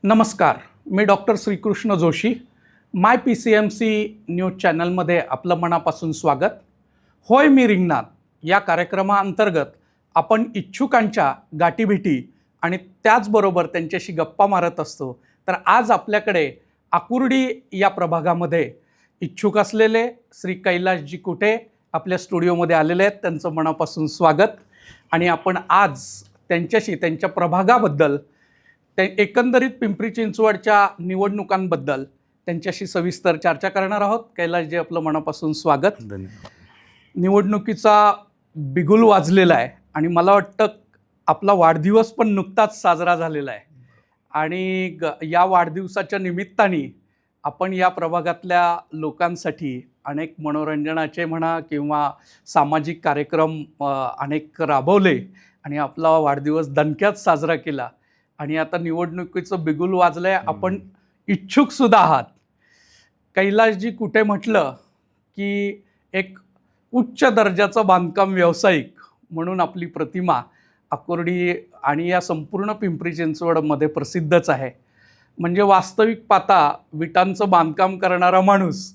नमस्कार. मी डॉक्टर श्रीकृष्ण जोशी. माय PCMC news चॅनलमध्ये आपलं मनापासून स्वागत. होय मी रिंगणात या कार्यक्रमाअंतर्गत आपण इच्छुकांच्या गाठीभेटी आणि त्याचबरोबर त्यांच्याशी गप्पा मारत असतो. तर आज आपल्याकडे आकुर्डी या प्रभागामध्ये इच्छुक असलेले श्री कैलासजी कुटे आपल्या स्टुडिओमध्ये आलेले आहेत. त्यांचं मनापासून स्वागत. आणि आपण आज त्यांच्याशी त्यांच्या प्रभागाबद्दल, एकंदरीत पिंपरी चिंचवडच्या निवडणुकांबद्दल त्यांच्याशी सविस्तर चर्चा करणार आहोत. कैलासजी, आपलं मनापासून स्वागत. धन्यवाद. निवडणुकीचा बिगुल वाजलेला आहे आणि मला वाटतं आपला वाढदिवस पण नुकताच साजरा झालेला आहे. आणि या वाढदिवसाच्या निमित्ताने आपण या प्रभागातल्या लोकांसाठी अनेक मनोरंजनाचे म्हणा किंवा सामाजिक कार्यक्रम अनेक राबवले आणि आपला वाढदिवस दणक्यात साजरा केला. आणि आता निवडणुकीचं बिगुल वाजलंय, आपण इच्छुक सुद्धा आहात. कैलासजी कुटे म्हटलं की एक उच्च दर्जाचा बांधकाम व्यावसायिक म्हणून आपली प्रतिमा आकुर्डी आणि या संपूर्ण पिंपरी चिंचवडमध्ये प्रसिद्धच आहे. म्हणजे वास्तविक पाहता विटांचं बांधकाम करणारा माणूस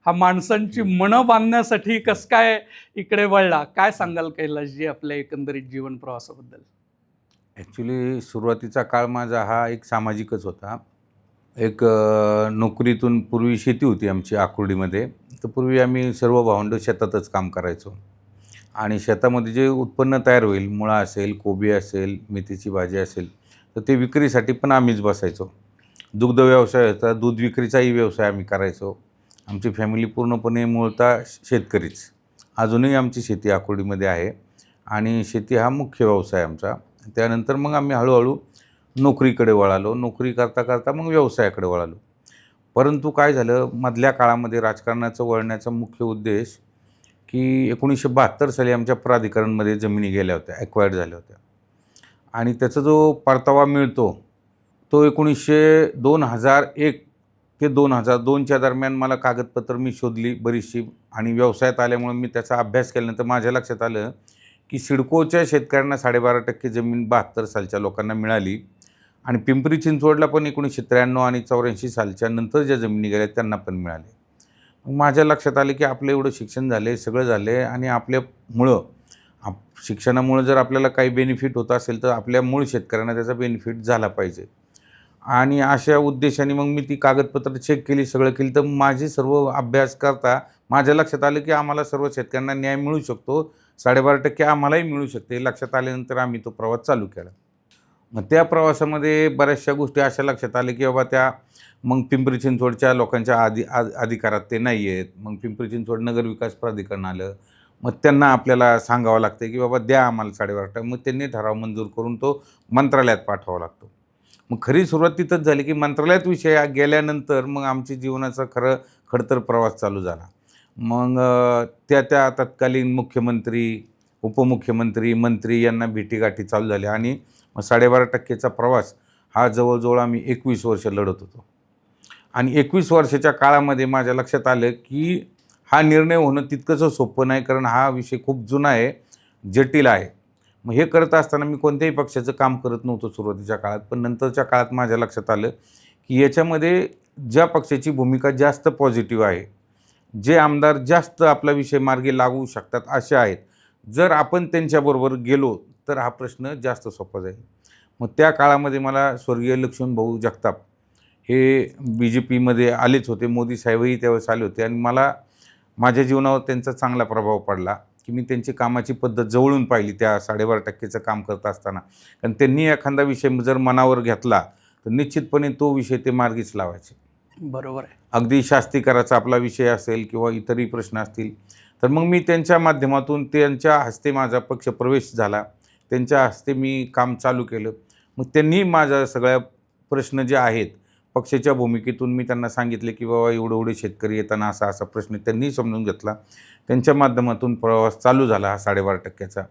हा माणसांची मनं बांधण्यासाठी कसं काय इकडे वळला? काय सांगाल कैलासजी आपल्या एकंदरीत जीवन प्रवासाबद्दल? ॲक्च्युली सुरुवातीचा काळ माझा हा एक सामाजिकच होता. एक नोकरीतून पूर्वी शेती होती आमची आकुर्डीमध्ये. तर पूर्वी आम्ही सर्व भावंडं शेतातच काम करायचो आणि शेतामध्ये जे उत्पन्न तयार होईल, मुळा असेल, कोबी असेल, मेथीची भाजी असेल, तर ते विक्रीसाठी पण आम्हीच बसायचो. दुग्ध व्यवसाय होता, दूध विक्रीचाही व्यवसाय आम्ही करायचो. आमची फॅमिली पूर्णपणे मूळतः शेतकरीच. अजूनही आमची शेती आकुर्डीमध्ये आहे आणि शेती हा मुख्य व्यवसाय आमचा. त्यानंतर मग आम्ही हळूहळू नोकरीकडे वळालो. नोकरी करता करता मग व्यवसायाकडे वळालो. परंतु काय झालं, मधल्या काळामध्ये राजकारणाचं वळण्याचा मुख्य उद्देश की 1972 साली आमच्या प्राधिकरणमध्ये जमिनी गेल्या होत्या, ॲक्वायर्ड झाल्या होत्या आणि त्याचा जो परतावा मिळतो तो 2001 ते 2002च्या दरम्यान मला कागदपत्र मी शोधली बरीचशी आणि व्यवसायात आल्यामुळे मी त्याचा अभ्यास केल्यानंतर माझ्या लक्षात आलं की सिडकोच्या शेतकऱ्यांना 12.5% जमीन 72 सालच्या लोकांना मिळाली आणि पिंपरी चिंचवडला पण 1993 आणि 84 सालच्या नंतर ज्या जमिनी गेल्या त्यांना पण मिळाले. माझ्या लक्षात आले की आपलं एवढं शिक्षण झाले, सगळं झाले आणि आपल्यामुळं शिक्षणामुळं जर आपल्याला काही बेनिफिट होत असेल तर आपल्या मूळ शेतकऱ्यांना त्याचा बेनिफिट झाला पाहिजे. आणि अशा उद्देशाने मग मी ती कागदपत्र चेक केली, सगळं केली. तर माझे सर्व अभ्यास करता माझ्या लक्षात आलं की आम्हाला सर्व शेतकऱ्यांना न्याय मिळू शकतो, 12.5% आम्हालाही मिळू शकते. लक्षात आल्यानंतर आम्ही तो प्रवास चालू केला. मग त्या प्रवासामध्ये बऱ्याचशा गोष्टी अशा लक्षात आल्या की बाबा त्या मग पिंपरी चिंचवडच्या लोकांच्या अधिकारात ते नाही आहेत. मग पिंपरी चिंचवड नगर विकास प्राधिकरण आलं. मग त्यांना आपल्याला सांगावं लागतं की बाबा द्या आम्हाला 12.5%. मग त्यांनी ठराव मंजूर करून तो मंत्रालयात पाठवावा लागतो. मग खरी सुरुवात तिथंच झाली की मंत्रालयात विषय गेल्यानंतर मग आमच्या जीवनाचा खडतर प्रवास चालू झाला. मग त्या तत्कालीन मुख्यमंत्री, उपमुख्यमंत्री, मंत्री यांना भेटीगाठी चालू झाल्या आणि मग 12.5%चा प्रवास हा जवळजवळ आम्ही 21 वर्ष लढत होतो. आणि 21 वर्षाच्या काळामध्ये माझ्या लक्षात आलं की हा निर्णय होणं तितकंसं सोपं नाही, कारण हा विषय खूप जुना आहे, जटिल आहे. मग हे करत असताना मी कोणत्याही पक्षाचं काम करत नव्हतो सुरुवातीच्या काळात. पण नंतरच्या काळात माझ्या लक्षात आलं की याच्यामध्ये ज्या पक्षाची भूमिका जास्त पॉझिटिव्ह आहे, जे आमदार जास्त आपला विषय मार्गी लागू शकतात असे आहेत, जर आपण त्यांच्याबरोबर गेलो तर हा प्रश्न जास्त सोपा जाईल. मग त्या काळामध्ये मला स्वर्गीय लक्ष्मणभाऊ जगताप हे BJPमध्ये आलेच होते. मोदी साहेबही त्यावेळेस आले होते आणि मला माझ्या जीवनावर त्यांचा चांगला प्रभाव पडला की मी त्यांची कामाची पद्धत जवळून पाहिली त्या 12.5%चं काम करत असताना. कारण त्यांनी एखादा विषय जर मनावर घेतला तर निश्चितपणे तो विषय ते मार्गीच लावायचे. बरोबर आहे. अगदी शास्तीकराचा आपला विषय असेल किंवा इतरही प्रश्न असतील तर मग मी त्यांच्या माध्यमातून त्यांच्या हस्ते माझा पक्ष प्रवेश झाला. त्यांच्या हस्ते मी काम चालू केलं. मग त्यांनी माझा सगळ्या प्रश्न जे आहेत पक्षाच्या भूमिकेतून मी त्यांना सांगितले की बाबा एवढे शेतकरी येताना असा प्रश्न त्यांनी समजून घेतला. त्यांच्या माध्यमातून प्रवास चालू झाला हा 12.5%चा.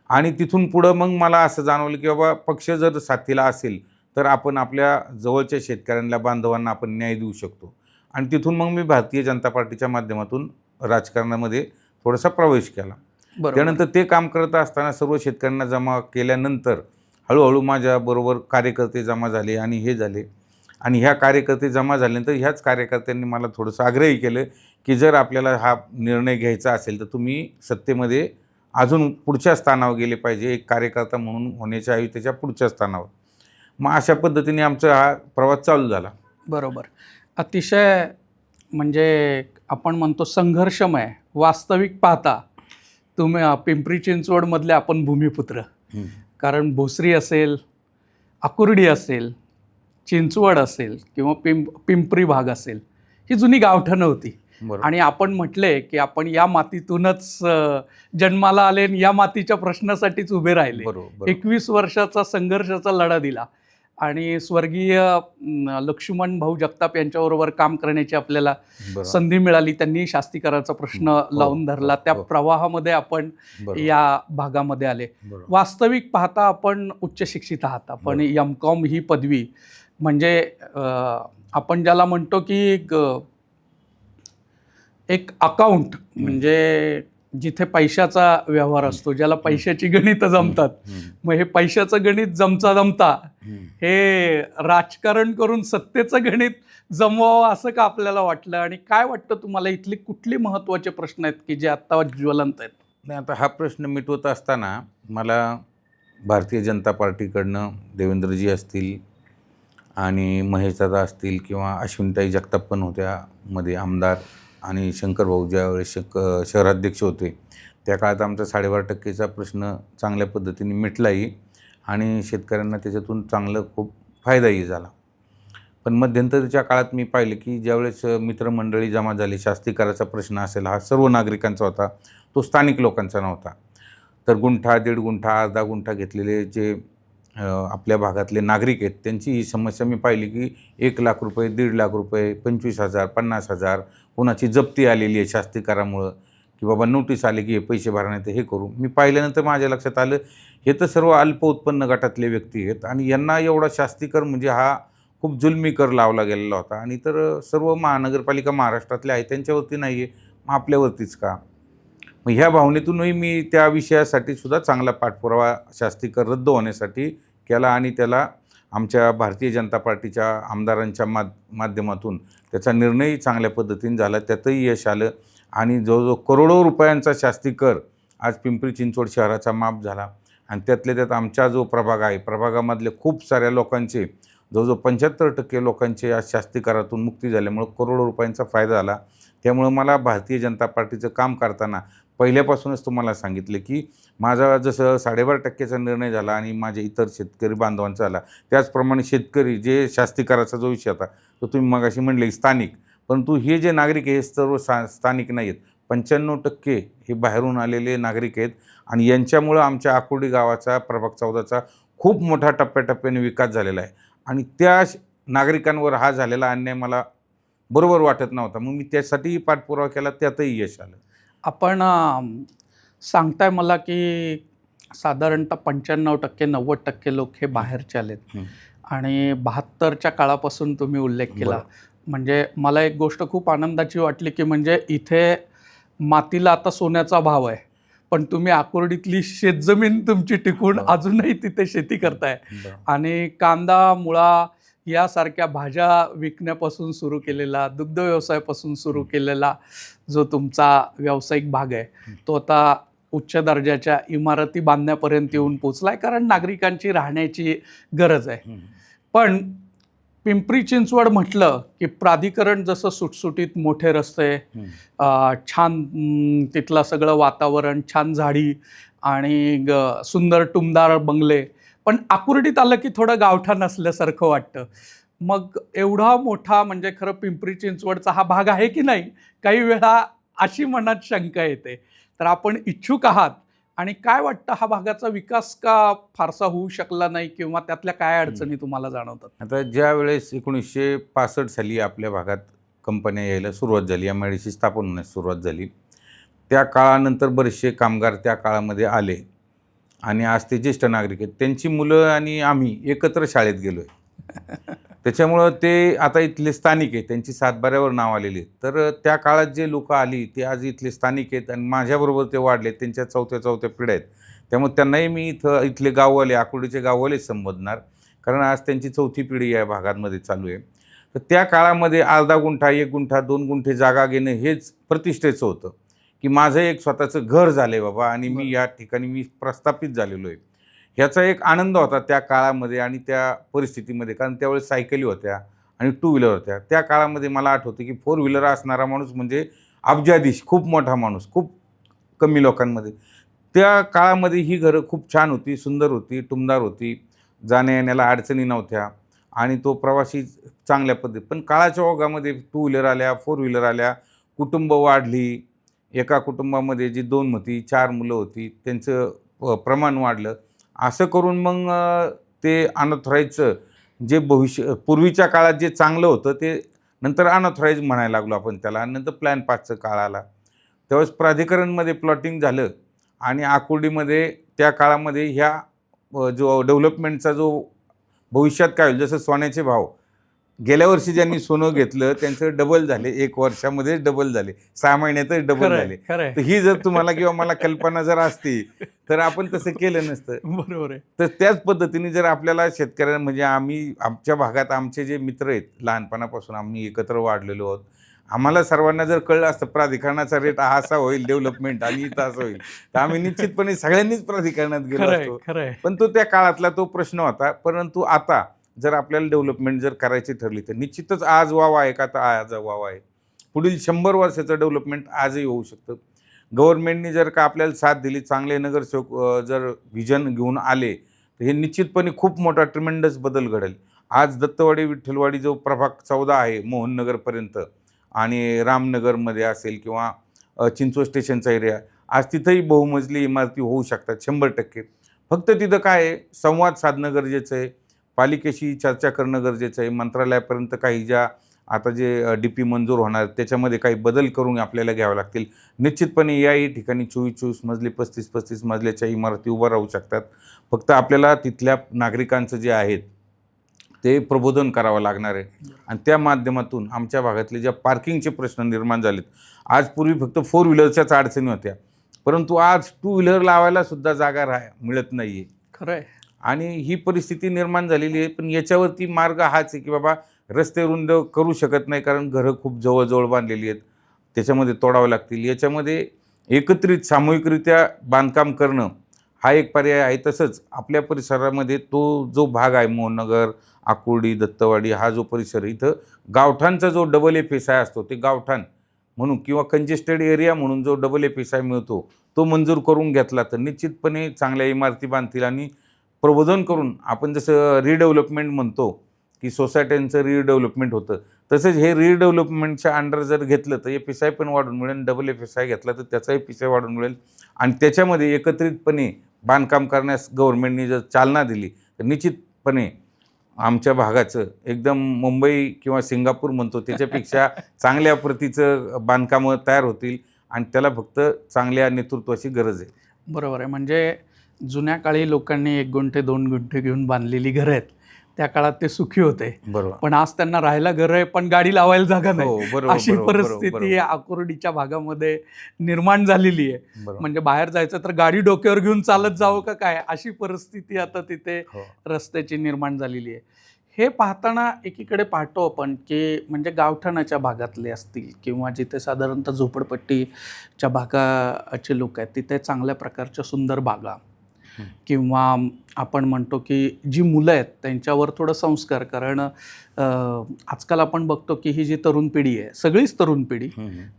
आणि तिथून पुढं मग मला असं जाणवलं की बाबा पक्ष जर साथीला असेल तर आपण आपल्या जवळच्या शेतकऱ्यांना, बांधवांना आपण न्याय देऊ शकतो. आणि तिथून मग मी भारतीय जनता पार्टीच्या माध्यमातून राजकारणामध्ये थोडासा प्रवेश केला. त्यानंतर ते काम करत असताना सर्व शेतकऱ्यांना जमा केल्यानंतर हळूहळू माझ्याबरोबर कार्यकर्ते जमा झाले आणि हे झाले. आणि ह्या कार्यकर्ते जमा झाल्यानंतर ह्याच कार्यकर्त्यांनी मला थोडंसं आग्रही केलं की जर आपल्याला हा निर्णय घ्यायचा असेल तर तुम्ही सत्तेमध्ये अजून पुढच्या स्थानावर गेले पाहिजे, एक कार्यकर्ता म्हणून होण्याच्या ऐवजी त्याच्या पुढच्या स्थानावर. मग अशा पद्धतीने आमचा हा प्रवास चालू झाला. बरोबर. अतिशय म्हणजे आपण म्हणतो संघर्षमय. वास्तविक पाहता तुम्ही पिंपरी चिंचवडमधले आपण भूमिपुत्र. कारण भोसरी असेल, आकुर्डी असेल, चिंचवड असेल किंवा पिंपरी भाग असेल, ही जुनी गावठणं होती. बरोबर. आणि आपण म्हटले की आपण या मातीतूनच जन्माला आले आणि या मातीच्या प्रश्नासाठीच उभे राहिले. बरोबर. 21 वर्षाचा संघर्षाचा लढा दिला आणि स्वर्गीय लक्ष्मण भाऊ जगताप यांच्याबरोबर काम करण्याची आपल्याला बरोबर. संधी मिळाली. त्यांनी शास्तीकराचा प्रश्न लावून धरला. त्या प्रवाहामध्ये आपण बरोबर. या भागामध्ये आले. बरोबर. वास्तविक पाहता आपण उच्च शिक्षित आहात. आपण M.Com ही पदवी म्हणजे आपण ज्याला म्हणतो की एक अकाउंट म्हणजे जिथे पैशाचा व्यवहार असतो, ज्याला पैशाची गणितं जमतात. मग हे पैशाचं गणित जमता हे राजकारण करून सत्तेचं गणित जमवावं असं का आपल्याला वाटलं? आणि काय वाटतं तुम्हाला इथले कुठले महत्त्वाचे प्रश्न आहेत की जे आत्ता ज्वलंत आहेत? नाही, आता हा प्रश्न मिटवत असताना मला भारतीय जनता पार्टीकडनं देवेंद्रजी असतील आणि महेशदादा असतील किंवा अश्विनीताई जगताप पण होत्या मध्ये आमदार, आणि शंकरभाऊ ज्यावेळेस शहराध्यक्ष होते त्या काळात आमचा 12.5%चा प्रश्न चांगल्या पद्धतीने मिटलाही आणि शेतकऱ्यांना त्याच्यातून चांगलं खूप फायदाही झाला. पण मध्यंतरीच्या काळात मी पाहिलं की ज्यावेळेस मित्रमंडळी जमा झाली, शास्तीकराचा प्रश्न असेल हा सर्व नागरिकांचा होता, तो स्थानिक लोकांचा नव्हता. तर गुंठा, 1.5 गुंठा, अर्धा गुंठा घेतलेले जे आपल्या भागातले नागरिक आहेत त्यांची ही समस्या मी पाहिली की 1 लाख रुपये, 1.5 लाख रुपये, 25,000, 50,000 कोणाची जप्ती आलेली आहे शास्तीकरामुळं, की बाबा नोटीस आली की हे पैसे भरण्यात हे करू. मी पाहिल्यानंतर माझ्या लक्षात आलं हे तर सर्व अल्प उत्पन्न गटातले व्यक्ती आहेत आणि यांना एवढा शास्तीकर म्हणजे हा खूप जुलमी कर लावला गेलेला होता. आणि तर सर्व महानगरपालिका महाराष्ट्रातल्या आहे त्यांच्यावरती नाही आहे, मग आपल्यावरतीच का? मग ह्या भावनेतूनही मी त्या विषयासाठी सुद्धा चांगला पाठपुरावा शास्तीकर रद्द होण्यासाठी केला आणि त्याला आमच्या भारतीय जनता पार्टीच्या आमदारांच्या माध्यमातून त्याचा निर्णयही चांगल्या पद्धतीने झाला, त्यातही यश आलं आणि जवळजवळ करोडो रुपयांचा शास्तीकर आज पिंपरी चिंचवड शहराचा माफ झाला. आणि त्यातल्या त्यात आमचा जो प्रभाग आहे, प्रभागामधले खूप साऱ्या लोकांचे जवळजवळ 75% लोकांचे आज शास्तीकरातून मुक्ती झाल्यामुळं करोडो रुपयांचा फायदा झाला. त्यामुळं मला भारतीय जनता पार्टीचं काम करताना पहिल्यापासूनच तुम्हाला सांगितलं की माझा जसं 12.5%चा निर्णय झाला आणि माझ्या इतर शेतकरी बांधवांचा झाला, त्याचप्रमाणे शेतकरी जे शास्तीकराचा जो विषय होता तो तुम्ही मगाशी म्हणले स्थानिक, परंतु हे जे नागरिक आहे हे सर्व स्थानिक नाही आहेत. 95% हे बाहेरून आलेले नागरिक आहेत आणि यांच्यामुळं आमच्या आकुर्डी गावाचा प्रभाग 14चा खूप मोठा टप्प्याटप्प्याने विकास झालेला आहे आणि त्या नागरिकांवर हा झालेला अन्याय मला बरोबर वाटत नव्हता. मग मी त्यासाठीही पाठपुरावा केला, त्यातही यश आलं. आपण सांगताय मला की साधारणतः 95% 90% लोक हे बाहेरचे आलेत आणि 72च्या काळापासून तुम्ही उल्लेख केला. म्हणजे मला एक गोष्ट खूप आनंदाची वाटली की म्हणजे इथे मातीला आता सोन्याचा भाव आहे, पण तुम्ही आकुर्डीतली शेतजमीन तुमची टिकून अजूनही तिथे शेती करताय आणि कांदा, मुळा यासारख्या भाज्या विकण्यापासून सुरू केलेला, दुग्ध व्यवसायापासून सुरू केलेला जो तुमचा व्यावसायिक भाग आहे तो आता उच्च दर्जाच्या इमारती बांधण्यापर्यंत येऊन पोचला आहे, कारण नागरिकांची राहण्याची गरज आहे. पण पिंपरी चिंचवड म्हटलं की प्राधिकरण जसं सुटसुटीत मोठे रस्ते, छान तिथलं सगळं वातावरण, छान झाडी आणि सुंदर टुमदार बंगले, पण आकुर्डीत आलं की थोडं गावठाण असल्यासारखं वाटतं. मग एवढा मोठा म्हणजे खरं पिंपरी चिंचवडचा हा भाग आहे की नाही, काही वेळा अशी मनात शंका येते. तर आपण इच्छुक आहात आणि काय वाटतं हा भागाचा विकास का फारसा होऊ शकला नाही किंवा त्यातल्या काय अडचणी तुम्हाला जाणवतात? आता ज्या वेळेस 1965 साली आपल्या भागात कंपन्या यायला सुरुवात झाली, MIDC स्थापन होण्यास सुरुवात झाली, त्या काळानंतर बरेचसे कामगार त्या काळामध्ये आले आणि आज ते ज्येष्ठ नागरिक आहेत, त्यांची मुलं आणि आम्ही एकत्र शाळेत गेलो आहे. त्याच्यामुळं ते आता इथले स्थानिक आहेत, त्यांची सातबाऱ्यावर नाव आलेली आहेत. तर त्या काळात जे लोक आली ते आज इथले स्थानिक आहेत आणि माझ्याबरोबर ते वाढले, त्यांच्या चौथ्या पिढ्या आहेत. त्यामुळे त्यांनाही मी इथले गाववाले, आकुर्डीचे गाववालेच संबोधणार कारण आज त्यांची 4थी पिढी या भागांमध्ये चालू आहे. तर त्या काळामध्ये अर्धा गुंठा, 1 गुंठा, 2 गुंठे जागा घेणं हेच प्रतिष्ठेचं होतं, की माझं एक स्वतःचं घर झालं आहे बाबा आणि मी या ठिकाणी मी प्रस्थापित झालेलो आहे. ह्याचा एक आनंद होता त्या काळामध्ये आणि त्या परिस्थितीमध्ये. कारण त्यावेळेस सायकली होत्या आणि टू व्हीलर होत्या. त्या काळामध्ये मला आठवतं की 4 व्हीलर असणारा माणूस म्हणजे अब्जाधीश, खूप मोठा माणूस, खूप कमी लोकांमध्ये. त्या काळामध्ये ही घरं खूप छान होती, सुंदर होती, टुमदार होती. जाण्या-येण्याला अडचणी नव्हत्या आणि तो प्रवासी चांगल्या पद्धती. पण काळाच्या ओघामध्ये टू व्हीलर आल्या, 4 व्हीलर आल्या, कुटुंब वाढली. एका कुटुंबामध्ये जी 2 होती, 4 मुलं होती, त्यांचं प्रमाण वाढलं. असं करून मग ते अनऑथराईजचं जे पूर्वीच्या काळात जे चांगलं होतं ते नंतर अनऑथराईज म्हणायला लागलो आपण त्याला आणि नंतर प्लॅन 5चा काळ आला. त्यावेळेस प्राधिकरणमध्ये प्लॉटिंग झालं आणि आकुर्डीमध्ये त्या काळामध्ये ह्या जो डेव्हलपमेंटचा जो भविष्यात काय होईल, जसं सोन्याचे भाव गेल्या वर्षी ज्यांनी सोनं घेतलं त्यांचं डबल झाले, 1 वर्षामध्येच डबल झाले, 6 महिन्यातच डबल झाले. खरंय. तर ही जर तुम्हाला किंवा मला कल्पना जर असती तर आपण तसं केलं नसतं. बरोबर आहे. तर त्याच पद्धतीने जर आपल्याला शेतकऱ्यांना म्हणजे आम्ही आमच्या भागात आमचे जे मित्र आहेत लहानपणापासून आम्ही एकत्र वाढलेलो आहोत, आम्हाला सर्वांना जर कळलं असतं प्राधिकरणाचा रेट हा असा होईल डेव्हलपमेंट आणि इथं असं होईल, तर आम्ही निश्चितपणे सगळ्यांनीच प्राधिकरणात गेलो खरंय, असतो. खरंय. पण तो त्या काळातला तो प्रश्न होता. परंतु आता जर आपल्याला डेव्हलपमेंट जर करायची ठरली तर निश्चितच आज वाव आहे का, तर आज वाव आहे. पुढील 100 वर्षाचं डेव्हलपमेंट आजही होऊ शकतं. गव्हर्नमेंटनी जर का आपल्याला साथ दिली, चांगले नगरसेवक जर व्हिजन घेऊन आले, तर हे निश्चितपणे खूप मोठा ट्रिमेंडस बदल घडेल. आज दत्तवाडी, विठ्ठलवाडी जो प्रभाग 14 आहे मोहननगरपर्यंत आणि रामनगरमध्ये असेल किंवा चिंचवड स्टेशनचा एरिया, आज तिथंही बहुमजली इमारती होऊ शकतात 100%. फक्त तिथं काय आहे, संवाद साधणं गरजेचं आहे, पालिकेशी चर्चा करणं गरजेचं आहे, मंत्रालयापर्यंत काही ज्या आता जे DP मंजूर होणार त्याच्यामध्ये काही बदल करून आपल्याला घ्यावे लागतील. निश्चितपणे याही ठिकाणी 24-24 मजली, 35-35 मजल्याच्या इमारती उभ्या राहू शकतात. फक्त आपल्याला तिथल्या नागरिकांचं जे आहेत ते प्रबोधन करावं लागणार आहे आणि त्या माध्यमातून आमच्या भागातले ज्या पार्किंगचे प्रश्न निर्माण झालेत. आज पूर्वी फक्त 4 व्हीलरच्याच अडचणी होत्या, परंतु आज 2 व्हीलर लावायला सुद्धा जागा मिळत नाही आहे. खरंय. आणि ही परिस्थिती निर्माण झालेली आहे. पण याच्यावरती मार्ग हाच आहे की बाबा रस्ते रुंद करू शकत नाही, कारण घरं खूप जवळ बांधलेली आहेत, त्याच्यामध्ये तोडावं लागतील. याच्यामध्ये एकत्रित सामूहिकरित्या बांधकाम करणं हा एक पर्याय आहे. तसंच आपल्या परिसरामध्ये तो जो भाग आहे मोहननगर, आकुर्डी, दत्तवाडी हा जो परिसर आहे, इथं गावठाणचा जो डबल FSI असतो ते गावठाण म्हणून किंवा कंजेस्टेड एरिया म्हणून जो डबल FSI मिळतो तो मंजूर करून घेतला तर निश्चितपणे चांगल्या इमारती बांधतील. आणि प्रबोधन करून आपण जसं रिडेव्हलपमेंट म्हणतो की सोसायट्यांचं रिडेव्हलपमेंट होतं, तसंच हे रिडेव्हलपमेंटच्या अंडर जर घेतलं तर FSI पण वाढून मिळेल, डबल FSI घेतला तर त्याचा FSI वाढून मिळेल आणि त्याच्यामध्ये एकत्रितपणे बांधकाम करण्यास गव्हर्नमेंटनी जर चालना दिली तर निश्चितपणे आमच्या भागाचं एकदम मुंबई किंवा सिंगापूर म्हणतो त्याच्यापेक्षा चांगल्या प्रतीचं बांधकामं तयार होतील आणि त्याला फक्त चांगल्या नेतृत्वाची गरज आहे. बरोबर आहे. म्हणजे जुन्या काळी लोकांनी 1 गुंठे 2 गुंठे घेऊन बांधलेली घरं आहेत, त्या काळात ते सुखी होते. बरोबर. पण आज त्यांना राहायला घरं आहे पण गाडी लावायला जागा हो, नाही, बरोबर, अशी बरोबर, परिस्थिती बरोबर. आकुर्डीच्या भागामध्ये निर्माण झालेली आहे. बरोबर. म्हणजे बाहेर जायचं तर गाडी डोक्यावर घेऊन चालत जावं का काय, अशी परिस्थिती आता तिथे हो. रस्त्याची निर्माण झालेली आहे. हे पाहताना एकीकडे पाहतो आपण की म्हणजे गावठाणाच्या भागातले असतील किंवा जिथे साधारणतः झोपडपट्टीच्या भागाचे लोक आहेत तिथे चांगल्या प्रकारच्या सुंदर बागा किंवा आपण म्हणतो की जी मुलं आहेत त्यांच्यावर थोडं संस्कार. कारण आजकाल आपण बघतो की ही जी तरुण पिढी आहे, सगळीच तरुण पिढी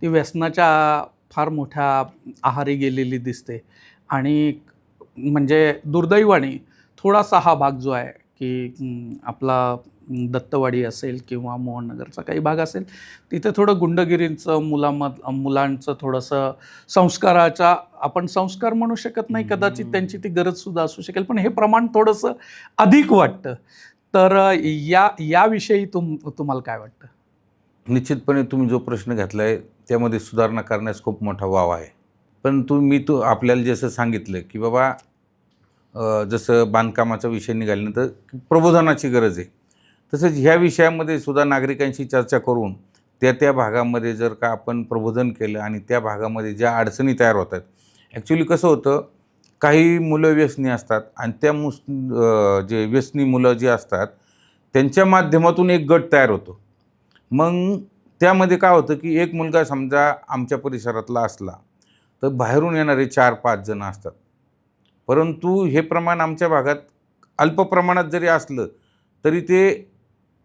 ती व्यसनाच्या फार मोठ्या आहारी गेलेली दिसते. आणि म्हणजे दुर्दैवाने थोडासा हा भाग जो आहे की आपला दत्तवाडी असेल किंवा मोहननगरचा काही भाग असेल तिथे थोडं गुंडगिरींचं मुलांचं थोडंसं संस्काराचा, आपण संस्कार म्हणू शकत नाही कदाचित, त्यांची ती गरजसुद्धा असू शकेल, पण हे प्रमाण थोडंसं अधिक वाटतं. तर याविषयी तुम्हाला काय वाटतं? निश्चितपणे तुम्ही जो प्रश्न घेतला आहे त्यामध्ये सुधारणा करण्यास खूप मोठा वाव आहे. पण आपल्याला जसं सांगितलं की बाबा जसं बांधकामाचा विषय निघाल्यानंतर प्रबोधनाची गरज आहे, तसंच ह्या विषयामध्ये सुद्धा नागरिकांशी चर्चा करून त्या भागामध्ये जर का आपण प्रबोधन केलं आणि त्या भागामध्ये ज्या अडचणी तयार होतात. ॲक्च्युली कसं होतं काही मुलं व्यसनी असतात आणि त्या जे व्यसनी मुलं जी असतात त्यांच्या माध्यमातून एक गट तयार होतो. मग त्यामध्ये काय होतं की एक मुलगा समजा आमच्या परिसरातला असला तर बाहेरून येणारे 4-5 जण असतात. परंतु हे प्रमाण आमच्या भागात अल्प प्रमाणात जरी असलं तरी ते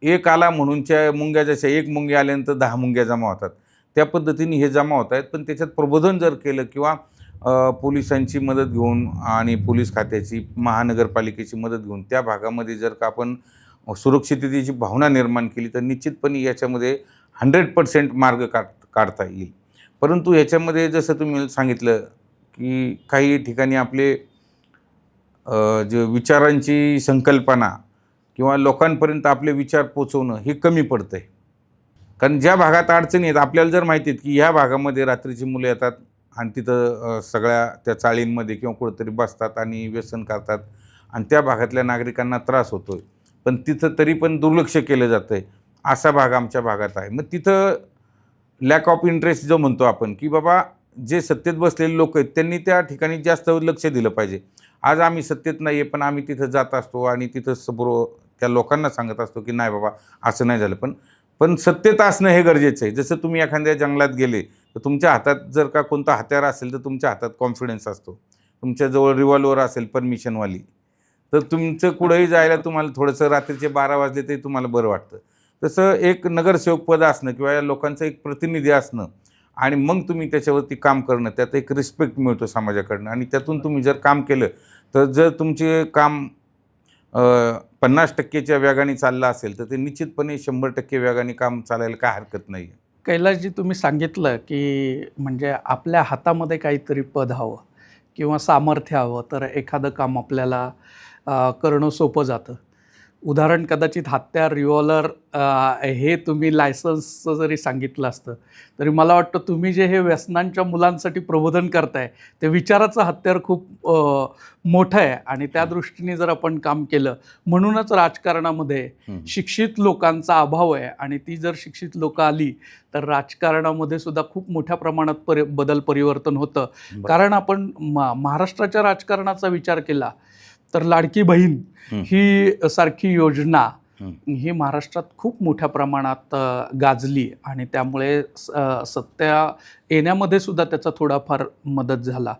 एक आला म्हणूनच्या मुंग्या जशा एक मुंगी आल्यानंतर 10 मुंग्या जमा होतात. त्या पद्धतीने हे जमा होत आहेत. पण त्याच्यात प्रबोधन जर केलं किंवा पोलिसांची मदत घेऊन आणि पोलीस खात्याची, महानगरपालिकेची मदत घेऊन त्या भागामध्ये जर का आपण सुरक्षिततेची भावना निर्माण केली तर निश्चितपणे याच्यामध्ये 100% मार्ग काढता येईल. परंतु ह्याच्यामध्ये जसं तुम्ही सांगितलं की काही ठिकाणी आपले जे विचारांची संकल्पना किंवा लोकांपर्यंत आपले विचार पोचवणं हे कमी पडतं आहे. कारण ज्या भागात अडचणी आहेत आपल्याला जर माहिती आहेत की ह्या भागामध्ये रात्रीची मुलं येतात आणि तिथं सगळ्या त्या चाळींमध्ये किंवा कुठेतरी बसतात आणि व्यसन करतात आणि त्या भागातल्या नागरिकांना त्रास होतो आहे. पण तिथं तरी पण दुर्लक्ष केलं जातं आहे. असा भाग आमच्या भागात आहे. मग तिथं लॅक ऑफ इंटरेस्ट जो म्हणतो आपण की बाबा जे सत्तेत बसलेले लोक आहेत त्यांनी त्या ठिकाणी जास्त लक्ष दिलं पाहिजे. आज आम्ही सत्तेत नाही आहे पण आम्ही तिथं जात असतो आणि तिथं त्या लोकांना सांगत असतो की नाही बाबा असं नाही झालं. पण सत्तेत असणं हे गरजेचं आहे. जसं तुम्ही एखाद्या जंगलात गेले तर तुमच्या हातात जर का कोणतं हत्यार असेल तर तुमच्या हातात कॉन्फिडन्स असतो. तुमच्याजवळ रिव्हॉल्वर असेल परमिशनवाली तर तुमचं कुठंही जायला तुम्हाला थोडंसं रात्रीचे 12 वाजले तरी तुम्हाला बरं वाटतं. तसं एक नगरसेवक पद असणं किंवा या लोकांचं एक प्रतिनिधी असणं आणि मग तुम्ही त्याच्यावरती काम करणं त्यात एक रिस्पेक्ट मिळतो समाजाकडनं आणि त्यातून तुम्ही जर काम केलं तर जर तुमचे काम 50%च्या वेगाने चाललं असेल तर ते निश्चितपणे 100% वेगाने काम चालायला काय हरकत नाही आहे. कैलासजी, तुम्ही सांगितलं की म्हणजे आपल्या हातामध्ये काहीतरी पद हवं किंवा सामर्थ्य हवं तर एखादं काम आपल्याला करणं सोपं जातं. उदाहरण कदाचित हत्यार, रिव्हॉल्वर हे तुम्ही लायसन्सचं जरी सांगितलं असतं तरी मला वाटतं तुम्ही जे हे व्यसनांच्या मुलांसाठी प्रबोधन करताय ते विचाराचं हत्यार खूप मोठं आहे आणि त्या दृष्टीने जर आपण काम केलं. म्हणूनच राजकारणामध्ये शिक्षित लोकांचा अभाव आहे आणि ती जर शिक्षित लोकं आली तर राजकारणामध्ये सुद्धा खूप मोठ्या प्रमाणात परिवर्तन होतं. कारण आपण महाराष्ट्राच्या राजकारणाचा विचार केला तर लाडकी बहीण ही सारखी योजना ही महाराष्ट्रात खूप मोठ्या प्रमाणात गाजली आणि त्यामुळे सत्ता येण्यामध्ये सुद्धा त्याचा थोडाफार मदत झाला.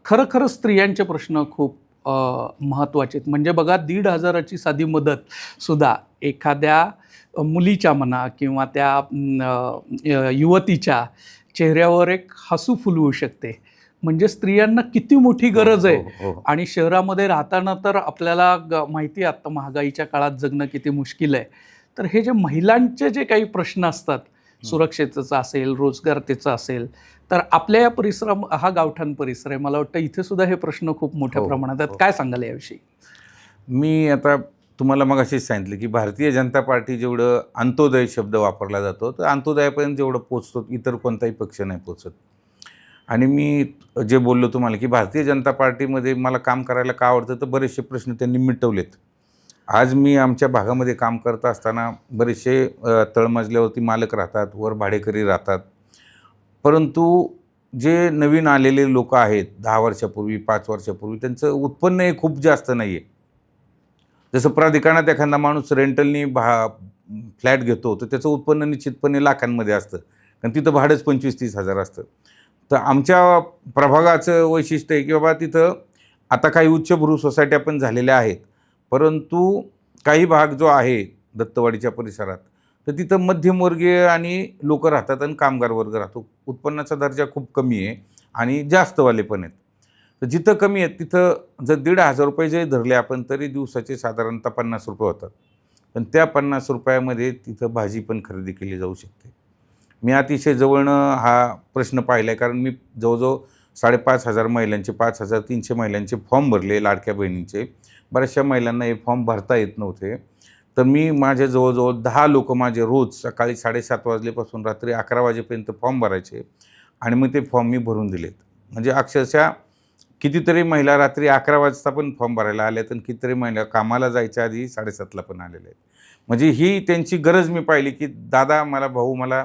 खरं स्त्रियांचे प्रश्न खूप महत्त्वाचे आहेत. म्हणजे बघा 1,500ची साधी मदतसुद्धा एखाद्या मुलीच्या म्हणा किंवा त्या युवतीच्या चेहऱ्यावर एक हसू फुलवू शकते. म्हणजे स्त्रियांना किती मोठी गरज आहे. आणि शहरामध्ये राहताना तर आपल्याला माहिती आहे आता महागाईच्या काळात जगणं किती मुश्किल आहे. तर हे जे महिलांचे जे काही प्रश्न असतात सुरक्षेचा असेल, रोजगारतेचा असेल, तर आपल्या या हा गावठाण परिसर आहे. मला वाटतं इथे सुद्धा हे प्रश्न खूप मोठ्या प्रमाणात आहेत. काय सांगाल याविषयी? मी आता तुम्हाला मग असेच सांगितलं की भारतीय जनता पार्टी जेवढं अंत्योदय शब्द वापरला जातो तर अंत्योदयापर्यंत जेवढं पोचतो इतर कोणताही पक्ष नाही पोचत. आणि मी जे बोललो तुम्हाला की भारतीय जनता पार्टीमध्ये मला काम करायला का आवडतं तर बरेचसे प्रश्न त्यांनी मिटवलेत. आज मी आमच्या भागामध्ये काम करत असताना बरेचसे तळमजल्यावरती मालक राहतात, वर भाडेकरी राहतात. परंतु जे नवीन आलेले लोक आहेत 10 वर्षापूर्वी 5 वर्षापूर्वी त्यांचं उत्पन्न हे खूप जास्त नाही आहे. जसं प्राधिकरणात एखादा माणूस रेंटलनी फ्लॅट घेतो तर त्याचं उत्पन्न निश्चितपणे लाखांमध्ये असतं कारण तिथं भाडंच 25-30 हजार असतं. तर आमच्या प्रभागाचं वैशिष्ट्य आहे की बाबा तिथं आता काही उच्चभ्रू सोसायट्या पण झालेल्या आहेत. परंतु काही भाग जो आहे दत्तवाडीच्या परिसरात तर तिथं मध्यमवर्गीय आणि लोक राहतात आणि कामगार वर्ग राहतो. उत्पन्नाचा दर्जा खूप कमी आहे आणि जास्तवाले पण आहेत. तर जिथं कमी आहेत तिथं जर 1,500 रुपये जरी धरले आपण तरी दिवसाचे साधारणतः 50 रुपये होतात. पण त्या 50 रुपयामध्ये तिथं भाजी पण खरेदी केली जाऊ शकते. मी अतिशय जवळनं हा प्रश्न पाहिला आहे कारण मी जवळजवळ 5,500 महिलांचे 5,300 महिलांचे फॉर्म भरले लाडक्या बहिणींचे. बऱ्याचशा महिलांना हे फॉर्म भरता येत नव्हते. तर मी माझ्या जवळजवळ 10 लोक माझे रोज सकाळी 7:30 वाजल्यापासून रात्री 11 वाजेपर्यंत फॉर्म भरायचे आणि मग ते फॉर्म मी भरून दिलेत. म्हणजे अक्षरशः कितीतरी महिला रात्री 11 वाजता पण फॉर्म भरायला आल्यात आणि कितीतरी महिला कामाला जायच्या आधी 7:30ला पण आलेल्या आहेत. म्हणजे ही त्यांची गरज मी पाहिली की दादा मला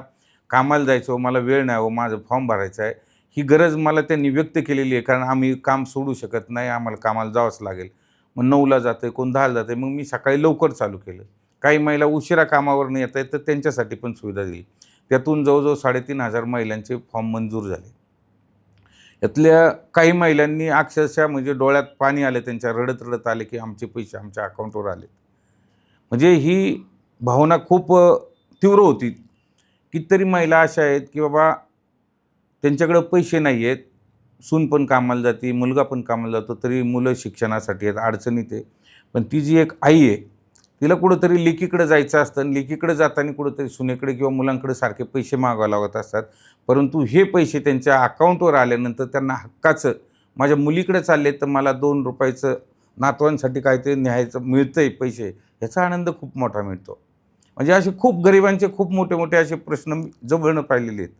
कामाला जायचं मला वेळ नाही हो माझं फॉर्म भरायचं आहे. ही गरज मला त्यांनी व्यक्त केलेली आहे, कारण आम्ही काम सोडू शकत नाही, आम्हाला कामाला जावंच लागेल. मग 9ला जातं आहे, कोण 10ला जातं आहे. मग मी सकाळी लवकर चालू केलं. काही महिला उशिरा कामावरून येत आहेत, तर त्यांच्यासाठी पण सुविधा दिली. त्यातून जवळजवळ 3,500 महिलांचे फॉर्म मंजूर झाले. यातल्या काही महिलांनी अक्षरशः म्हणजे डोळ्यात पाणी आलं त्यांच्या, रडत आले की आमचे पैसे आमच्या अकाउंटवर आले. म्हणजे ही भावना खूप तीव्र होती. कितीतरी महिला अशा आहेत की बाबा त्यांच्याकडं पैसे नाही आहेत, सून पण कामाला जाते, मुलगा पण कामाला जातो, तरी मुलं शिक्षणासाठी आहेत, अडचणीत आहे. पण ती जी एक आई आहे, तिला कुठंतरी लेकीकडे जायचं असतं आणि लेकीकडे जाताना कुठंतरी सुनेकडे किंवा मुलांकडे सारखे पैसे मागावे लागत असतात. परंतु हे पैसे त्यांच्या अकाउंटवर आल्यानंतर त्यांना हक्काचं, माझ्या मुलीकडे चालले तर मला ₹2 नातवांसाठी काहीतरी न्यायचं मिळतं आहे पैसे, ह्याचा आनंद खूप मोठा मिळतो. म्हणजे असे खूप गरिबांचे खूप मोठे असे प्रश्न मी जवळनं पाहिलेले आहेत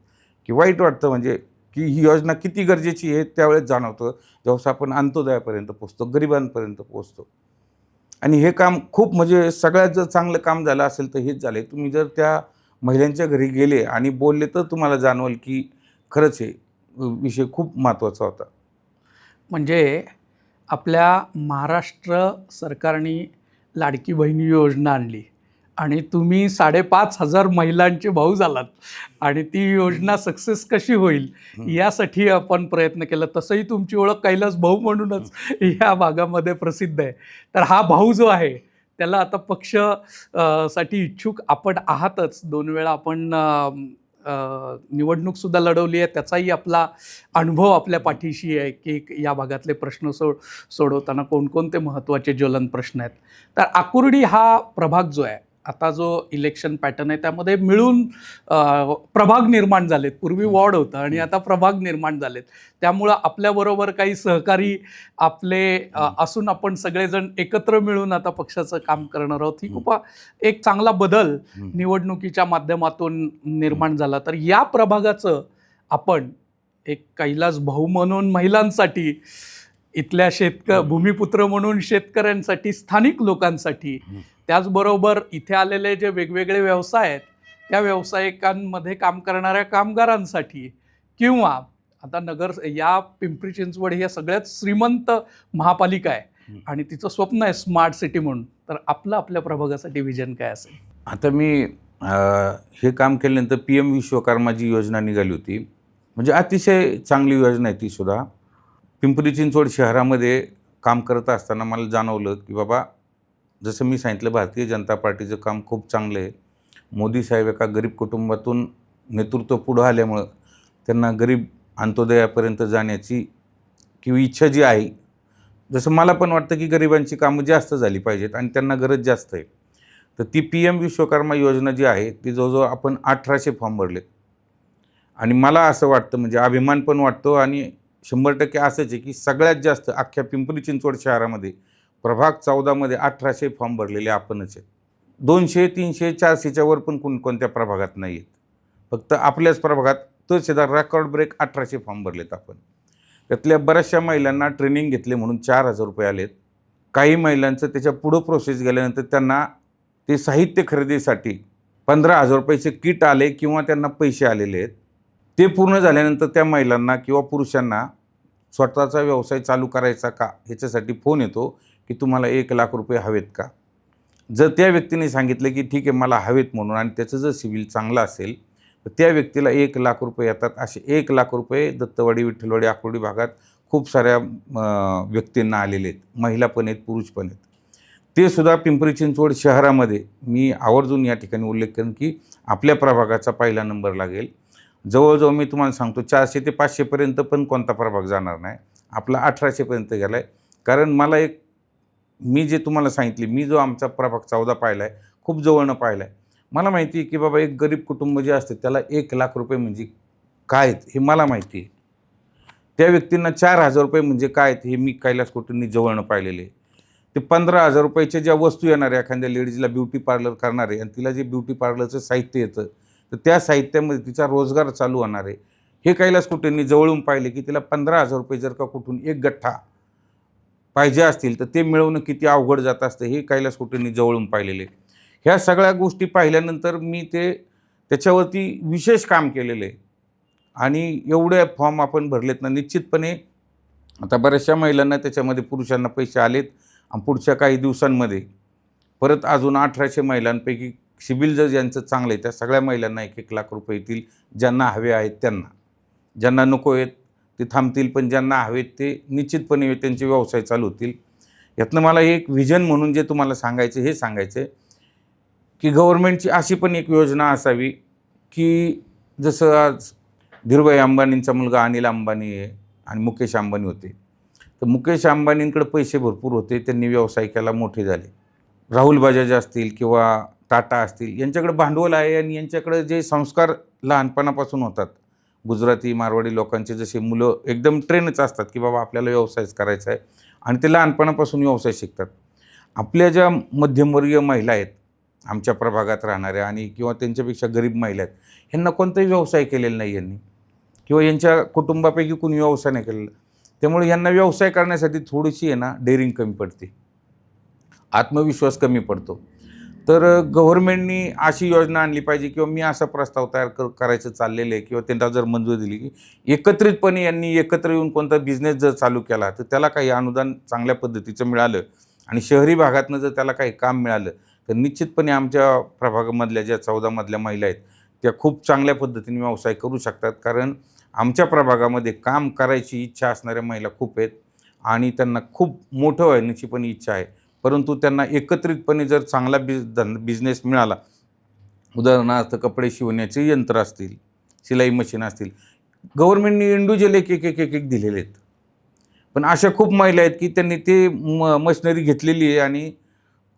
की वाईट वाटतं, म्हणजे की ही योजना किती गरजेची आहे त्यावेळेस जाणवतं, जेव्हा आपण अंत्योदयापर्यंत पोहोचतो, गरिबांपर्यंत पोहोचतो. आणि हे काम खूप म्हणजे सगळ्यात जर चांगलं काम झालं असेल तर हेच झालं आहे. तुम्ही जर त्या महिलांच्या घरी गेले आणि बोलले तर तुम्हाला जाणवेल की खरंच हे विषय खूप महत्त्वाचा होता. म्हणजे आपल्या महाराष्ट्र सरकारने लाडकी बहिणी योजना आणली आणि तुम्ही 5,500 महिलांचे भाऊ झालात आणि ती योजना सक्सेस कशी होईल यासाठी आपण प्रयत्न केला. तसंही तुमची ओळख कैलास भाऊ म्हणूनच या भागामध्ये प्रसिद्ध आहे. तर हा भाऊ जो आहे त्याला आता पक्ष साठी इच्छुक आपण आहातच. 2 वेळा आपण निवडणूकसुद्धा लढवली आहे. त्याचाही आपला अनुभव आपल्या पाठीशी आहे की या भागातले प्रश्न सोडवताना कोणकोणते महत्त्वाचे ज्वलन प्रश्न आहेत. तर आकुर्डी हा प्रभाग जो आहे, आता जो इलेक्शन पॅटर्न आहे त्यामध्ये मिळून प्रभाग निर्माण झालेत. पूर्वी वॉर्ड होतं आणि आता प्रभाग निर्माण झालेत. त्यामुळं आपल्याबरोबर काही सहकारी आपले असून आपण सगळेजण एकत्र मिळून आता पक्षाचं काम करणार आहोत. ही खूप एक चांगला बदल निवडणुकीच्या माध्यमातून निर्माण झाला. तर या प्रभागाचं आपण एक कैलास भाऊ म्हणून महिलांसाठी, इथल्या भूमिपुत्र म्हणून शेतकऱ्यांसाठी, स्थानिक लोकांसाठी, त्याचबरोबर इथे आलेले जे वेगवेगळे व्यवसाय आहेत त्या व्यावसायिकांमध्ये काम करणाऱ्या कामगारांसाठी, किंवा आता या पिंपरी चिंचवड ही सगळ्यात श्रीमंत महापालिका आहे आणि तिचं स्वप्न आहे स्मार्ट सिटी म्हणून. तर आपल्या प्रभागासाठी विजन काय असेल? आता मी हे काम केल्यानंतर PM विश्वकर्मा जी योजना निघाली होती, म्हणजे अतिशय चांगली योजना आहे ती सुद्धा. पिंपरी चिंचवड शहरामध्ये काम करत असताना मला जाणवलं की बाबा, जसं मी सांगितलं, भारतीय जनता पार्टीचं काम खूप चांगलं आहे. मोदी साहेब एका गरीब कुटुंबातून नेतृत्व पुढं आल्यामुळं त्यांना गरीब अंत्योदयापर्यंत जाण्याची किंवा इच्छा जी आहे, जसं मला पण वाटतं की गरिबांची कामं जास्त झाली पाहिजेत आणि त्यांना गरज जास्त आहे. तर ती PM विश्वकर्मा योजना जी आहे ती जवळजवळ आपण 1800 फॉर्म भरलेत. आणि मला असं वाटतं, म्हणजे अभिमान पण वाटतो आणि 100% असंच आहे की सगळ्यात जास्त अख्ख्या पिंपरी चिंचवड शहरामध्ये प्रभाग 14 मध्ये 1800 फॉर्म भरलेले आपणच आहेत. 200, 300, 400च्या वर पण कोणत्या प्रभागात नाही आहेत. फक्त आपल्याच प्रभागात तहसीलदार रेकॉर्ड ब्रेक 1800 फॉर्म भरलेत आपण. त्यातल्या बऱ्याचशा महिलांना ट्रेनिंग घेतले म्हणून ₹4000 आलेत. काही महिलांचं त्याच्या पुढं प्रोसेस गेल्यानंतर त्यांना ते साहित्य खरेदीसाठी ₹15,000चे किट आले किंवा त्यांना पैसे आलेले आहेत. ते पूर्ण झाल्यानंतर त्या महिलांना किंवा पुरुषांना स्वतःचा व्यवसाय चालू करायचा का ह्याच्यासाठी फोन येतो की तुम्हाला ₹1,00,000 हवेत का. जर त्या व्यक्तीने सांगितलं की ठीक आहे मला हवेत म्हणून, आणि त्याचं जर सिव्हिल चांगलं असेल तर त्या व्यक्तीला ₹1,00,000 येतात. असे ₹1,00,000 दत्तवाडी, विठ्ठलवाडी, आकुर्डी भागात खूप साऱ्या व्यक्तींना आलेले आहेत. महिला पण आहेत, पुरुष पण आहेत. ते सुद्धा पिंपरी चिंचवड शहरामध्ये मी आवर्जून या ठिकाणी उल्लेख करेन की आपल्या प्रभागाचा पहिला नंबर लागेल. जवळजवळ मी तुम्हाला सांगतो 400 ते 500पर्यंत पण कोणता प्रभाग जाणार नाही. आपला 1800पर्यंत गेला आहे. कारण मला मी जे तुम्हाला सांगितले, मी जो आमचा प्रभाग 14 पाहिला आहे, खूप जवळनं पाहिला आहे. मला माहिती आहे की बाबा एक गरीब कुटुंब जे असते त्याला ₹1,00,000 म्हणजे काय आहेत हे मला माहिती आहे. त्या व्यक्तींना ₹4,000 म्हणजे काय आहेत हे मी कैलास कोटेंनी जवळनं पाहिलेले आहे. ते ₹15,000च्या ज्या वस्तू येणार आहे, एखाद्या लेडीजला ब्युटी पार्लर करणार आहे आणि तिला जे ब्युटी पार्लरचं साहित्य येतं, तर त्या साहित्यामध्ये तिचा रोजगार चालू होणार आहे. हे कैलास कोटेंनी जवळून पाहिले की तिला ₹15,000 जर का कुठून एक गठ्ठा पाहिजे असतील तर ते मिळवणं किती अवघड जात असतं हे कैलास कोटेंनी जवळून पाहिलेले. ह्या सगळ्या गोष्टी पाहिल्यानंतर मी त्याच्यावरती विशेष काम केलेलं आहे. आणि एवढे फॉर्म आपण भरलेत ना, निश्चितपणे आता बऱ्याचशा महिलांना त्याच्यामध्ये पुरुषांना पैसे आलेत आणि पुढच्या काही दिवसांमध्ये परत अजून 1800 महिलांपैकी सिबिल जर ज्यांचं चांगलं आहे त्या सगळ्या महिलांना 1-1 लाख रुपये येतील. ज्यांना हवे आहेत त्यांना. ज्यांना नको आहेत ते थांबतील, पण ज्यांना हवेत ते निश्चितपणे त्यांचे व्यवसाय चालू होतील. यातनं मला एक व्हिजन म्हणून जे तुम्हाला सांगायचं हे सांगायचं आहे की गव्हर्नमेंटची अशी पण एक योजना असावी की जसं आज धीरूभाई अंबानींचा मुलगा अनिल अंबानी आहे आणि मुकेश अंबानी होते. तर मुकेश अंबानींकडे पैसे भरपूर होते, त्यांनी व्यवसाय केला, मोठे झाले. राहुल बजाज असतील किंवा टाटा असतील यांच्याकडे भांडवल आहे आणि यांच्याकडे जे संस्कार लहानपणापासून होतात, गुजराती मारवाडी लोकांचे जसे मुलं एकदम ट्रेनच असतात की बाबा आपल्याला व्यवसायच करायचा आहे आणि ते लहानपणापासून व्यवसाय शिकतात. आपल्या ज्या मध्यमवर्गीय महिला आहेत आमच्या प्रभागात राहणाऱ्या आणि किंवा त्यांच्यापेक्षा गरीब महिला आहेत, ह्यांना कोणताही व्यवसाय केलेला नाही यांनी किंवा यांच्या कुटुंबापैकी कुणी व्यवसाय नाही केलेला. त्यामुळे यांना व्यवसाय करण्यासाठी थोडीशी आहे ना डेअरिंग कमी पडते, आत्मविश्वास कमी पडतो. तर गव्हर्नमेंटनी अशी योजना आणली पाहिजे किंवा मी असा प्रस्ताव तयार करायचं चाललेलं आहे किंवा त्यांना जर मंजुरी दिली की एकत्रितपणे यांनी एकत्र येऊन कोणता बिझनेस जर चालू केला तर त्याला काही अनुदान चांगल्या पद्धतीचं मिळालं आणि शहरी भागातनं जर त्याला काही काम मिळालं तर निश्चितपणे आमच्या प्रभागामधल्या ज्या 14 मधल्या महिला आहेत त्या खूप चांगल्या पद्धतीने व्यवसाय करू शकतात. कारण आमच्या प्रभागामध्ये काम करायची इच्छा असणाऱ्या महिला खूप आहेत आणि त्यांना खूप मोठं व्हायची पण इच्छा आहे. परंतु त्यांना एकत्रितपणे जर चांगला बिझनेस मिळाला, उदाहरणार्थ कपडे शिवण्याचे यंत्र असतील, शिलाई मशीन असतील, गव्हर्नमेंटनी इंडिव्हिज्युअल एक दिलेले आहेत. पण अशा खूप महिला आहेत की त्यांनी ते मशिनरी घेतलेली आहे आणि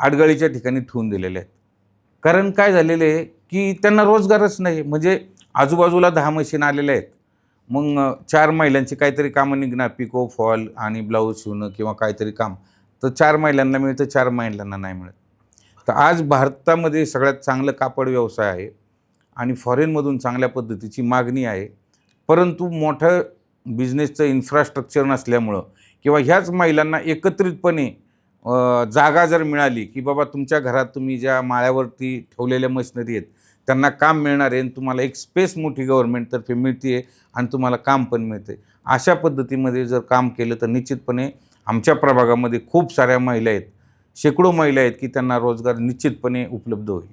आडगाळीच्या ठिकाणी ठेवून दिलेले आहेत. कारण काय झालेलं आहे की त्यांना रोजगारच नाही. म्हणजे आजूबाजूला 10 मशीन आलेल्या आहेत, मग 4 महिलांची काहीतरी कामं निघणार, पिको फॉल आणि ब्लाऊज शिवणं किंवा काहीतरी काम, तर 4 महिलांना मिळतं, 4 महिलांना नाही मिळत. तर आज भारतामध्ये सगळ्यात चांगलं कापड व्यवसाय आहे आणि फॉरेनमधून चांगल्या पद्धतीची मागणी आहे. परंतु मोठं बिझनेसचं इन्फ्रास्ट्रक्चर नसल्यामुळं किंवा ह्याच महिलांना एकत्रितपणे जागा जर मिळाली की बाबा तुमच्या घरात तुम्ही ज्या माळ्यावरती ठेवलेल्या मशिनरी आहेत त्यांना काम मिळणार आहे आणि तुम्हाला एक स्पेस मोठी गव्हर्नमेंटतर्फे मिळते आहे आणि तुम्हाला काम पण मिळते. अशा पद्धतीमध्ये जर काम केलं तर निश्चितपणे आमच्या प्रभागामध्ये खूप साऱ्या महिला आहेत, शेकडो महिला आहेत की त्यांना रोजगार निश्चितपणे उपलब्ध होईल.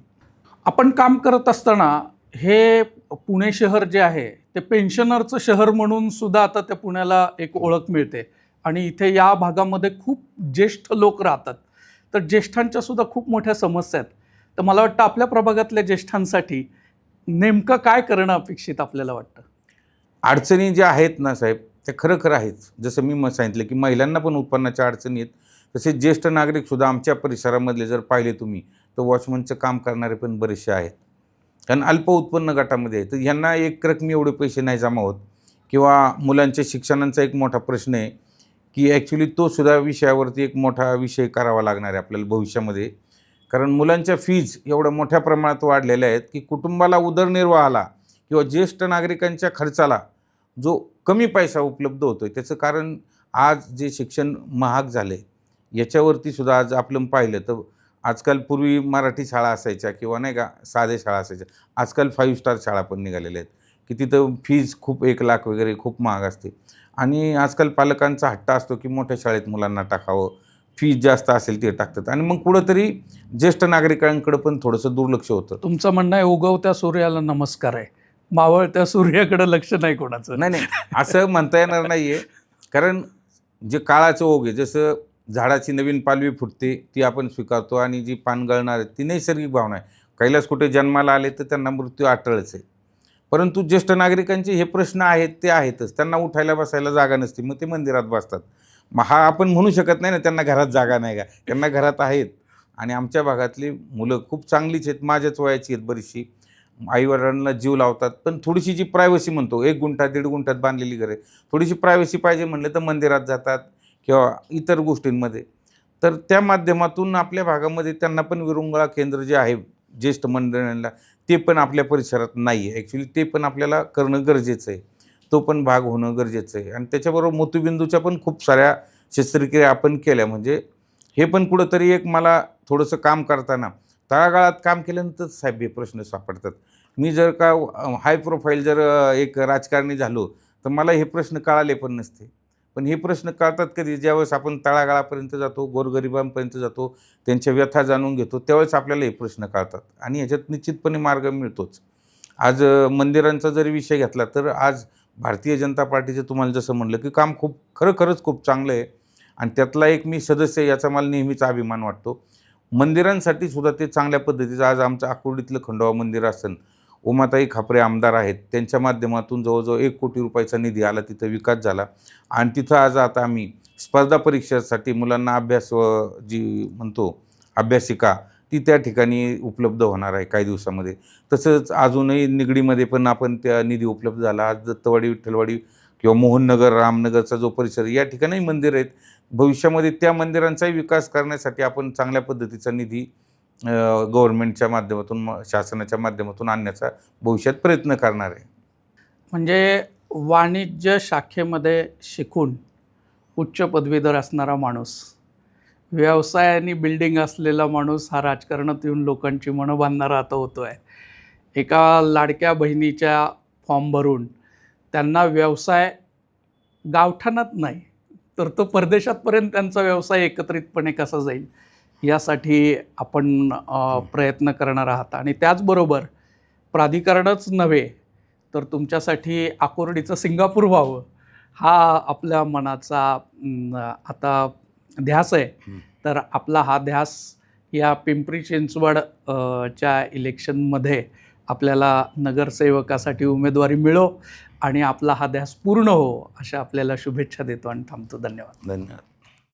आपण काम करत असताना हे पुणे शहर जे आहे ते पेन्शनरचं शहर म्हणून सुद्धा आता त्या पुण्याला एक ओळख मिळते आणि इथे या भागामध्ये खूप ज्येष्ठ लोक राहतात. तर ज्येष्ठांच्या सुद्धा खूप मोठ्या समस्या आहेत. तर मला वाटतं आपल्या प्रभागातल्या ज्येष्ठांसाठी नेमकं काय करणं अपेक्षित आपल्याला वाटतं? अडचणी ज्या आहेत ना साहेब त्या खरं आहेत. जसं मी सांगितलं की महिलांना पण उत्पन्नाच्या अडचणी आहेत, तसेच ज्येष्ठ नागरिकसुद्धा आमच्या परिसरामधले जर पाहिले तुम्ही तर वॉचमनचं काम करणारे पण बरेचसे आहेत. कारण अल्प उत्पन्न गटामध्ये आहे तर ह्यांना एक रकमी एवढे पैसे नाही जमा होत. किंवा मुलांच्या शिक्षणाचा एक मोठा प्रश्न आहे की ॲक्च्युली तो सुद्धा विषयावरती एक मोठा विषय करावा लागणार आहे आपल्याला भविष्यामध्ये. कारण मुलांच्या फीज एवढ्या मोठ्या प्रमाणात वाढलेल्या आहेत की कुटुंबाला उदरनिर्वाहाला किंवा ज्येष्ठ नागरिकांच्या खर्चाला जो कमी पैसा उपलब्ध होतो आहे त्याचं कारण आज जे शिक्षण महाग झाले याच्यावरती सुद्धा आज आपलं पाहिलं तर आजकाल पूर्वी मराठी शाळा असायच्या किंवा नाही का साधे शाळा असायच्या, आजकाल 5 स्टार शाळा पण निघालेल्या आहेत की तिथं फीज खूप 1 लाख वगैरे खूप महाग असते आणि आजकाल पालकांचा हट्ट असतो की मोठ्या शाळेत मुलांना टाकावं, फीज जास्त असेल ते टाकतात आणि मग कुठंतरी ज्येष्ठ नागरिकांकडे पण थोडंसं दुर्लक्ष होतं. तुमचं म्हणणं आहे उगवत्या सूर्याला नमस्कार आहे, मावळत्या सूर्याकडे लक्ष नाही कोणाचं? नाही असं म्हणता येणार नाही आहे. कारण जे काळाचं ओघ आहे, जसं झाडाची नवीन पालवी फुटते ती आपण स्वीकारतो आणि जी पान गळणार आहे ती नैसर्गिक भावना आहे. कैलास कुठे जन्माला आले तर त्यांना मृत्यू अटळच आहे. परंतु ज्येष्ठ नागरिकांचे हे प्रश्न आहेत ते आहेतच. त्यांना उठायला बसायला जागा नसते, मग ते मंदिरात बसतात. मग हा आपण म्हणू शकत नाही ना त्यांना घरात जागा नाही का, त्यांना घरात आहेत. आणि आमच्या भागातली मुलं खूप चांगलीच आहेत, माझ्याच वयाची आहेत बरीचशी, आईवडिलांना जीव लावतात. पण थोडीशी जी प्रायव्हसी म्हणतो 1 गुंठा 1.5 गुंठ्यात बांधलेली घरे, थोडीशी प्रायव्हसी पाहिजे म्हणलं तर मंदिरात जातात किंवा इतर गोष्टींमध्ये. तर त्या माध्यमातून आपल्या भागामध्ये त्यांना पण विरंगुळा केंद्र जे आहे ज्येष्ठ मंडळींना ते पण आपल्या परिसरात नाही आहे. ॲक्च्युली ते पण आपल्याला करणं गरजेचं आहे, तो पण भाग होणं गरजेचं आहे. आणि त्याच्याबरोबर मोतीबिंदूच्या पण खूप साऱ्या शस्त्रक्रिया आपण केल्या. म्हणजे हे पण कुठंतरी एक मला थोडंसं काम करताना तळागाळात काम केल्यानंतर साहेब हे प्रश्न सापडतात. मी जर का हाय प्रोफाईल जर एक राजकारणी झालो तर मला हे प्रश्न कळाले पण नसते. पण हे प्रश्न कळतात कधी, ज्यावेळेस आपण तळागाळापर्यंत जातो, गोरगरिबांपर्यंत जातो, त्यांच्या व्यथा जाणून घेतो, त्यावेळेस आपल्याला हे प्रश्न कळतात आणि ह्याच्यात निश्चितपणे मार्ग मिळतोच. आज मंदिरांचा जरी विषय घेतला तर आज भारतीय जनता पार्टीचं तुम्हाला जसं म्हणलं की काम खरंच खूप चांगलं आहे आणि त्यातला एक मी सदस्य आहे, याचा मला नेहमीच अभिमान वाटतो. मंदिरांसाठी सुद्धा ते चांगल्या पद्धतीचं, आज आमचं आकुर्डीतलं खंडोबा मंदिर असेल, उमाताई खापरे आमदार आहेत, त्यांच्या माध्यमातून जवळजवळ 1 कोटी रुपयाचा निधी आला, तिथं विकास झाला आणि तिथं आज आता आम्ही स्पर्धा परीक्षेसाठी मुलांना अभ्यास जी म्हणतो अभ्यासिका ती त्या ठिकाणी उपलब्ध होणार आहे काही दिवसामध्ये. तसंच अजूनही निगडीमध्ये पण आपण त्या निधी उपलब्ध झाला. आज दत्तवाडी, विठ्ठलवाडी किंवा मोहननगर, रामनगरचा जो परिसर या ठिकाणी मंदिर आहेत. भविष्यामध्ये त्या मंदिरांचाही विकास करण्यासाठी आपण चांगल्या पद्धतीचा निधी गव्हर्नमेंटच्या माध्यमातून, शासनाच्या माध्यमातून आणण्याचा भविष्यात प्रयत्न करणार आहे. म्हणजे वाणिज्य शाखेमध्ये शिकून उच्च पदवीधर असणारा माणूस, व्यवसायाने बिल्डिंग असलेला माणूस हा राजकारणात येऊन लोकांची मनं बांधणारा आता होतो आहे. एका लाडक्या बहिणीच्या फॉर्म भरून त्यांना व्यवसाय गावठाणात नाही तर तो परदेशातपर्यंत त्यांचा व्यवसाय एकत्रितपणे कसा जाईल यासाठी आपण प्रयत्न करणार आहात. आणि त्याचबरोबर प्राधिकरणच नव्हे तर तुमच्यासाठी आकुर्डीचं सिंगापूर व्हावं हा आपल्या मनाचा आता ध्यास आहे. तर आपला हा ध्यास या पिंपरी चिंचवड च्या इलेक्शनमध्ये आपल्याला नगरसेवकासाठी उमेदवारी मिळो आणि आपला हा ध्यास पूर्ण हो अशा आपल्याला शुभेच्छा देतो आणि थांबतो. धन्यवाद. धन्यवाद.